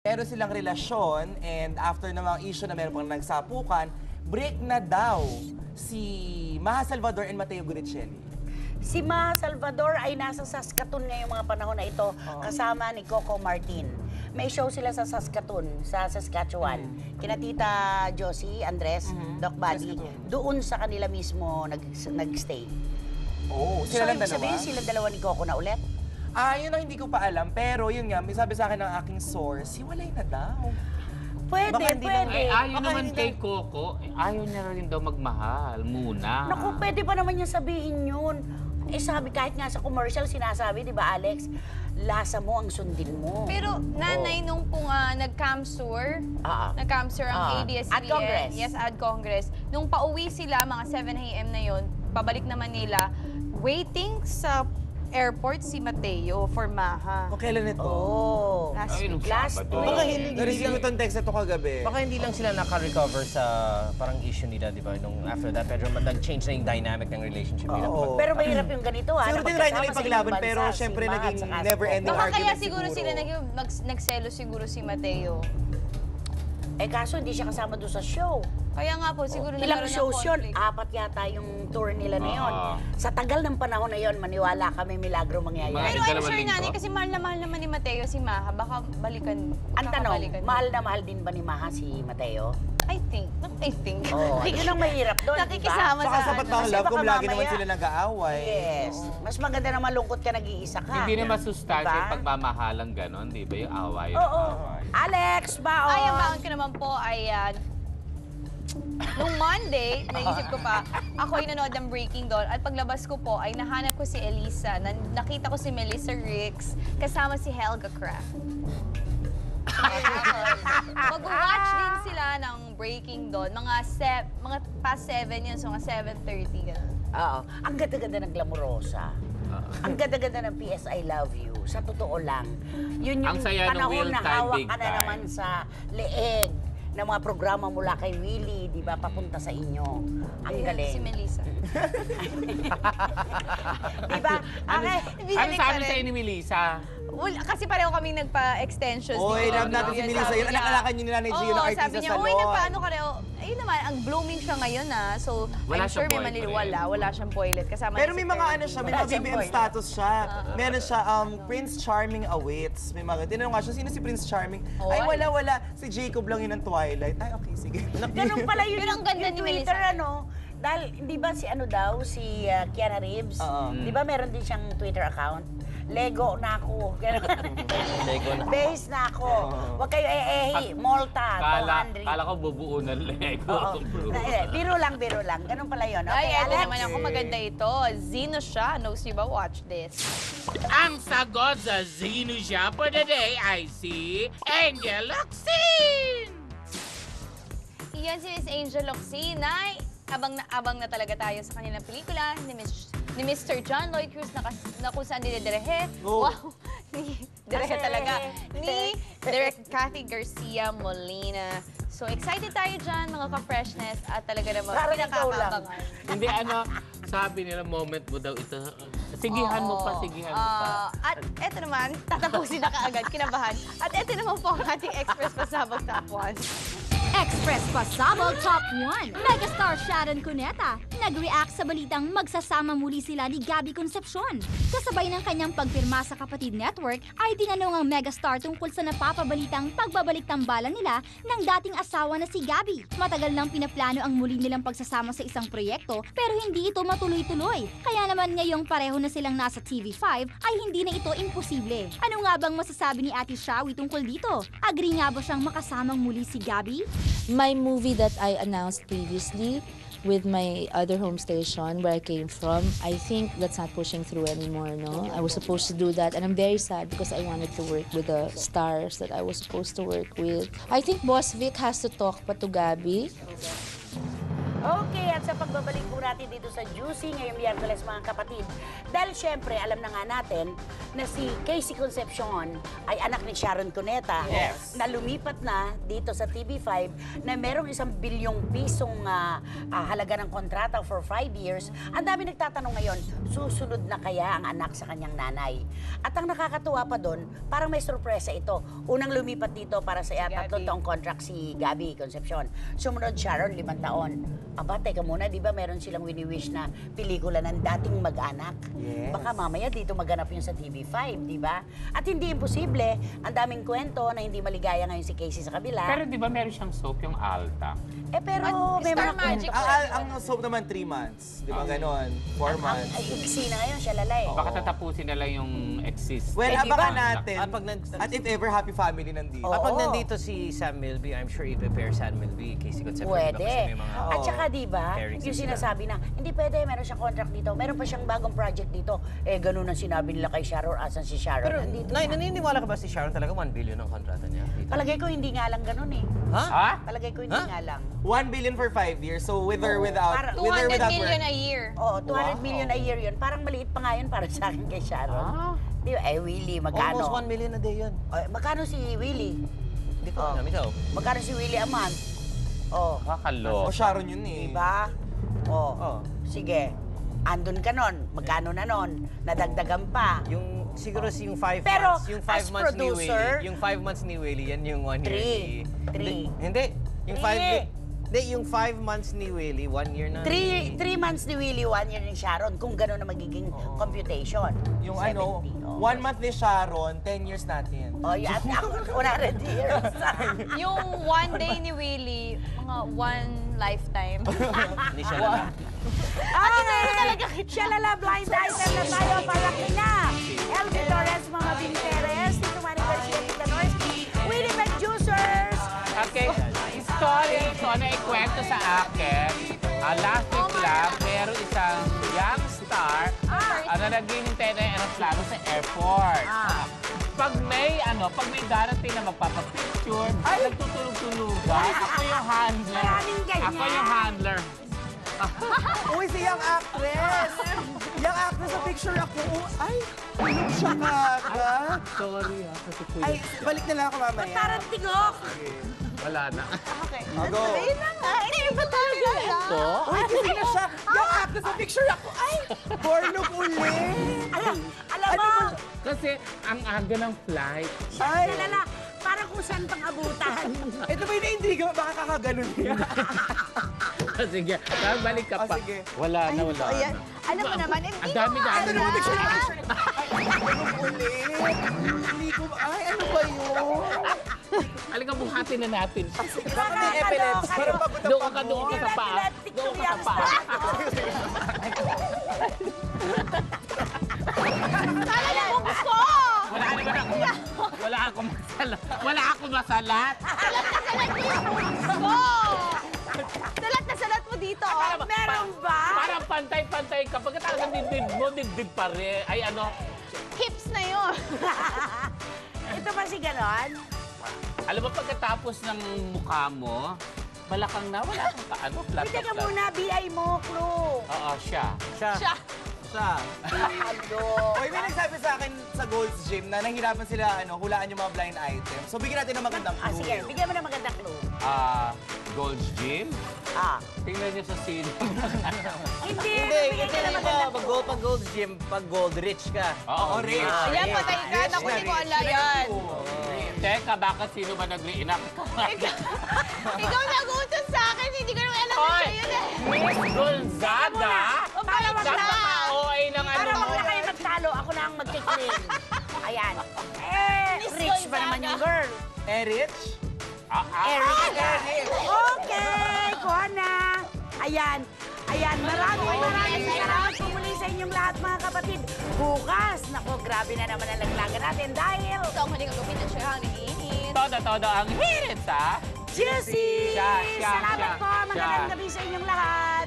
Meron silang relasyon and after ng mga issue na meron pang nagsapukan, break na daw si Maha Salvador and Mateo Guricelli. Si Maha Salvador ay nasa Saskatoon ngayong mga panahon na ito kasama ni Coco Martin. May show sila sa Saskatoon, sa Saskatchewan. Kina Tita Josie, Andres, Doc Buddy, doon sa kanila mismo nag-stay. Oh, So, sila lang ibig dalawa? sabihin sila dalawa ni Coco na ulit? Yun ang hindi ko pa alam. Pero yun nga, may sabi sa akin ng aking source, hiwalay na daw. Pwede, Baka hindi pwede. Ay, ayaw Baka naman hindi kay Coco. Ayaw niya rin daw magmahal muna. Naku, pwede pa naman niya sabihin yun. Eh sabi, kahit nga sa commercial, sinasabi, di ba Alex, lasa mo ang sundin mo. Pero nanay, nung po nga nag-camsur, nag-camsur ang ABS-CBN. At Congress. Yes, at Congress. Nung pauwi sila, mga 7 a.m. na yon, pabalik na Manila, waiting sa airport si Mateo for Maha. O kailan ito? Oh. Ay, nung Last Sabado. week. Baka hindi, Nareceive ko itong text ito kagabi. baka hindi lang sila naka-recover sa parang issue nila, di ba? Nung after that, pero nag-change na yung dynamic ng relationship nila. Oo. Pero mahirap yung ganito, ha? Siguro na din try nila magkasama sa ipaglaban, ibang pero bansa, syempre si Maha naging at saka si never-ending Coco. Baka kaya argument siguro siguro. sila nagselo siguro si Mateo. Eh kaso hindi siya kasama doon sa show. Kaya nga po, siguro Ilang nagkaroon ng shows yun? conflict. 4 yata yung tour nila na yun. Sa tagal ng panahon na yun, maniwala kami milagro mangyayari. Pero Mga I'm sure linggo. nanay, kasi mahal naman ni Mateo si Maha. Baka balikan. Ang tanong, kakabalikan. mahal na mahal din ba ni Maha si Mateo? I think. Oh, yun ang mahirap doon, di ba? Nakikisama Saka sa sapat ba ang Kasi love kung baka lagi naman mamaya- sila nag-aaway? Yes. Mas maganda na malungkot ka nag-iisa ka. Hindi na masustansya Diba? yung pagmamahalang gano'n, di ba? Yung away. Oo. Alex, baon! Ay, ang baon ko naman po ay nung Monday, naisip ko pa, ako ay nanood ng Breaking Dawn at paglabas ko po ay nahanap ko si Elisa. Nakita ko si Melissa Ricks kasama si Helga Craft. Mag-watch din sila ng Breaking Dawn. Mga past 7 yun, so mga 7:30 ganun. Oo. Ang ganda-ganda ng Glamurosa. Ang ganda-ganda ng PS I Love You. Sa totoo lang. Yun yung Ang saya ng panahon Will na Time, hawak Big ka na Time. naman sa leeg ng mga programa mula kay Willie, di ba, papunta sa inyo. Ang galing. Si Melissa. Di ba? Okay. Ano sabi sa'yo ni Melissa? Kasi pareho kaming nagpa-extensions. Oy, dito. love natin si Yun, Melissa. sabi Yun, niya. anak-anakan yun nila ni Gio ng Oo, artista sabi niya, salon. uy, nagpaano ka rin? Ayun naman, ang blooming siya ngayon so Wala I'm sure siyang may boyfriend. wala siyang boylet. Kasama Pero niya may si mga ano Fergie. siya, may Wala mga siyang BBM boyfriend. status siya. Meron siya, Prince Charming awaits. May mga, tinanong nga siya, sino si Prince Charming? Ay, Oy. wala. Si Jacob lang yun ng Twilight. Ay, okay, sige. Ganun pala yun. Pero ang ganda yung ni Twitter, Melissa. ano? Dahil, di ba si ano daw, si Kiana Reeves? Oo. Di ba meron din siyang Twitter account? Lego na ako. Ganun. Lego na. Base na ako. Huwag kayo Malta, Kala ko bubuo ng Lego. Oo. Biro lang. Ganun pala yun. Okay, Ay, eto Alex? naman ako, maganda ito. Zeno siya. Knows niyo ba? Watch this. Ang sagot sa Zino siya for the day ay si Angel Locsin! Iyan si Miss Angel Locsin. Ay, abang na talaga tayo sa kanilang pelikula ni Mr. John Lloyd Cruz na kung saan dinidirehe. Oh. Wow! Direhe talaga. Ni Direk Cathy Garcia Molina. So, excited tayo dyan, mga ka-freshness. At talaga naman, Parang ikaw lang. pinakakabangan. Hindi sabi nila moment mo daw ito. Sigihan mo pa. At eto naman, tatapusin na kaagad, kinabahan. At eto naman po ang ating Express Pasabog Top 1. Express Pasabog Top 1. Megastar Sharon Cuneta nag-react sa balitang magsasama muli sila ni Gabby Concepcion. Kasabay ng kanyang pagpirma sa Kapatid Network ay tinanong ang megastar tungkol sa napapabalitang pagbabalik tambalan nila ng dating asawa na si Gabby. Matagal nang pinaplano ang muli nilang pagsasama sa isang proyekto pero hindi ito matuloy-tuloy. Kaya naman ngayong pareho na silang nasa TV5 ay hindi na ito imposible. Ano nga bang masasabi ni Ate Shawi tungkol dito? Agree nga ba siyang makasamang muli si Gabby? My movie that I announced previously with my other home station where I came from, I think that's not pushing through anymore, no? I was supposed to do that and I'm very sad because I wanted to work with the stars that I was supposed to work with. I think Boss Vic has to talk pa to Gabby. Okay, at sa pagbabalik po natin dito sa Juicy ngayong Miyerkules mga kapatid. Dahil syempre, alam na nga natin na si Casey Concepcion ay anak ni Sharon Cuneta. Yes. Na lumipat na dito sa TV5 na merong 1 bilyong pisong halaga ng kontrata for 5 years. Ang dami nagtatanong ngayon, susunod na kaya ang anak sa kanyang nanay? At ang nakakatuwa pa doon, parang may sorpresa ito. Unang lumipat dito para sa 3 taong contract si Gabby Concepcion. Sumunod Sharon, 5 taon. Aba, teka muna, di ba meron silang wini-wish na pelikula ng dating mag-anak? Yes. Baka mamaya dito maganap yun sa TV5, di ba? At hindi imposible, ang daming kwento na hindi maligaya ngayon si Casey sa kabila. Pero di ba meron siyang soap yung Alta? Pero may Star mga Magic. Ang soap naman 3 months. Di ba ganon? 4 months. Ay, iksi na ngayon, siya lalay. Baka tatapusin na lang yung exist. Well, Eh, di abangan ba? natin. Pag At if ever, happy family nandito. Oo. Kapag nandito si Sam Milby, I'm sure i-prepare Sam Milby, Casey Concepcion. Pwede. Kasi may mga... At saka di ba, Pairings yung sila. sinasabi na, hindi pwede, meron siyang contract dito, meron pa siyang bagong project dito. Eh, ganun ang sinabi nila kay Sharon, asan si Sharon? Pero, Nandito Nay, na. naniniwala ka ba si Sharon talaga 1 billion ang kontrata niya? Dito? Palagay ko hindi nga lang ganun eh. Ha? Ha? Palagay ko hindi Ha? nga lang. 1 billion for 5 years. So with or without, Para- with or 200 without million work. a year. Oo, 200 Wow. million a year yun. Parang maliit pa nga yun para sa akin kay Sharon. Ah. Di ba? Eh, Willie, magkano? Almost 1 million a day yun. Magkano si Willie? Hindi ko Oh. alam, ikaw. Magkano si Willie a month? Oh, Kakalo. O Sharon yun eh. diba? Oh, Oh. sige. Andun ka nun. Magkano na nun? Nadagdagan pa. Yung siguro yung 5 Pero, months, yung as 5 months ni producer- Willie, yung 5 months ni Willie, yan yung 1 year Three. ni... Three. Hindi, yung Three. 5 Hindi, yung 5 months ni Willie, 1 year na. 3 months ni Willie, 1 year ni Sharon, kung gano'n na magiging computation. Yung 70. Oh. 1 month ni Sharon, 10 years natin. Oh, yan. 100 years. Yung 1 day ni Willie, mga 1 lifetime. Hindi siya lang. Ay! Siya lala blind item na tayo para kina. Elvie Torres, mga Binteres, Tito Manny Garcia, Tita Norsky, Willie McJuicers. Okay, story ito na ikwento sa akin. Last week lang, meron isang young star na naghihintay na yung aeroplano sa airport. Pag may darating na magpapapicture, nagtutulog-tulugan. Ako yung handler. Maraming ganyan. Ako yung handler. Uy, si young actress! Young actress sa picture ako. Ay, tulog siya kagad. Sorry kasi kuya. Ay, balik na lang ako mamaya. Parang tingok. Wala na. I'll go. Ayun na nga. Hindi ba talaga lang? Ito? Uy, kasi na siya. Young actress sa picture ako. Ay, bornok ulit. Alam mo, Kasi ang aga ng flight. Ay, siya lala, parang kung saan pang abutan. ito ba yung na-intriga mo? Baka kakaganon niya. Sige, balik ka pa. Sige. Wala na. Ayan. Alam mo naman, hindi Ang dami-dami. Ano naman picture? Ay, bornok ulit. Hindi ko, ay, ano ba yun? Halika, buhatin na natin. Baka may epilepsy. Parang pagod na Doon ka pagod. sa paa. Doon ka sa paa. Talaga mo gusto! Wala akong masalat. Gusto! Salat na salat mo dito. Meron ba? Parang pantay-pantay ka. Pagkatapos ng dibdib pa rin. Ay ano, Hips na yun. Ito ba si ganon? alam mo pagkatapos ng mukha mo, balakang na, wala kang kaano, flat Hindi ka flat. muna, BI mo, Clue. Oo, siya. Siya. Siya. Siya. Ano? Uy, may nagsabi sa akin sa Gold's Gym na nahihirapan sila hulaan yung mga blind items. So bigyan natin ng magandang clue. Sige, bigyan mo ng magandang clue. Gold's Gym? Tingnan niyo sa scene. Hindi, Hindi, bigyan kasi ka ng iba, magandang pag clue. gold gym, pag gold rich ka. Oo, rich. Ayan, patay ka. Naku, hindi ko ala yan. Teka, bakit sino ba nag-reenact? Ikaw nag-utos sa akin. Hindi ko naman alam na Hoy! siya yun eh. Miss Gonzaga! Para wag na. Napaka-OA ng ano Para mo. wag na kayo magtalo, ako na ang mag-clean. Ayan. Eh, Miss rich pa naman Gonzaga. yung girl. Erich? Eric. Okay, kuha na. Ayan. Ayan, maraming salamat po muli sa inyong lahat mga kapatid. Bukas, naku, grabe na naman ang laglagan natin dahil Ito ang huling kagawin ng siya. Nag-iinit. Todo ang hirit, ha? Juicy! Siya, Salamat po, magandang siya. gabi sa inyong lahat.